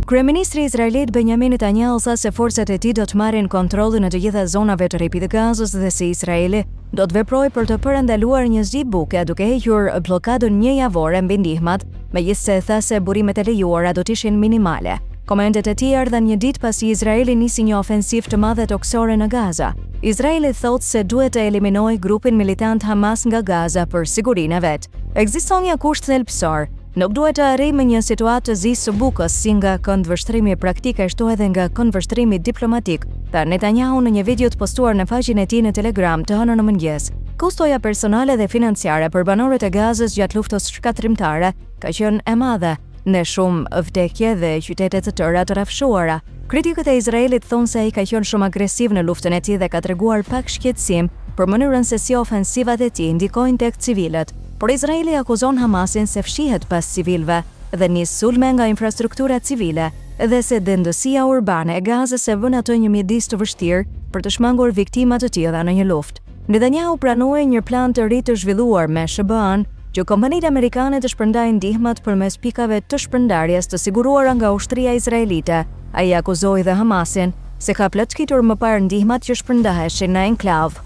Kryeministri izraelit Benjamin Netanyahu tha se forcat e tij do të marrin kontrollin në të gjitha zonave të rrepit të Gazës dhe se Izraeli do të veprojë për të parandaluar një zgjidhje buke duke hequr bllokadën njëjavore mbi ndihmat, megjithse tha se burimet e lejuara do të ishin minimale. Komentet e tij ardhen një ditë pasi Izraeli nisi një ofensivë të madhe toksore në Gaza. Izraeli thotë se duhet të eliminojë grupin militant Hamas nga Gaza për sigurinë e vet. Ekziston një kusht thelbësor. Nuk duhet të arrijmë një situatë të zisë së bukës si nga këndvështrimi praktik ashtu edhe nga këndvështrimi diplomatik, tha Netanyahu në një video të postuar në faqen e tij në Telegram të hënën në mëngjes. Kustoja personale dhe financiare për banorët e Gazës gjatë luftës shkatrimtare ka qenë e madhe, në shumë vdekje dhe qytete të tëra të rrafshuara. Kritikët e Izraelit thonë se ai ka qenë shumë agresiv në luftën e tij dhe ka treguar pak shqetësim për mënyrën se si ofensivat e tij ndikojnë tek civilët. Por Izraeli akuzon Hamasin se fshihet pas civilëve dhe nis sulme nga infrastruktura civile dhe se dendësia urbane e Gazës e vën atë një mjedis të vështirë për të shmangur viktima të tilla në një luftë. Netanyahu pranoi një plan të ri të zhvilluar me SBA-n që kompanitë amerikane të shpërndajnë ndihmat përmes pikave të shpërndarjes të siguruara nga ushtria izraelite. Ai akuzoi dhe Hamasin se ka plotësitur më parë ndihmat që shpërndaheshin në enklav.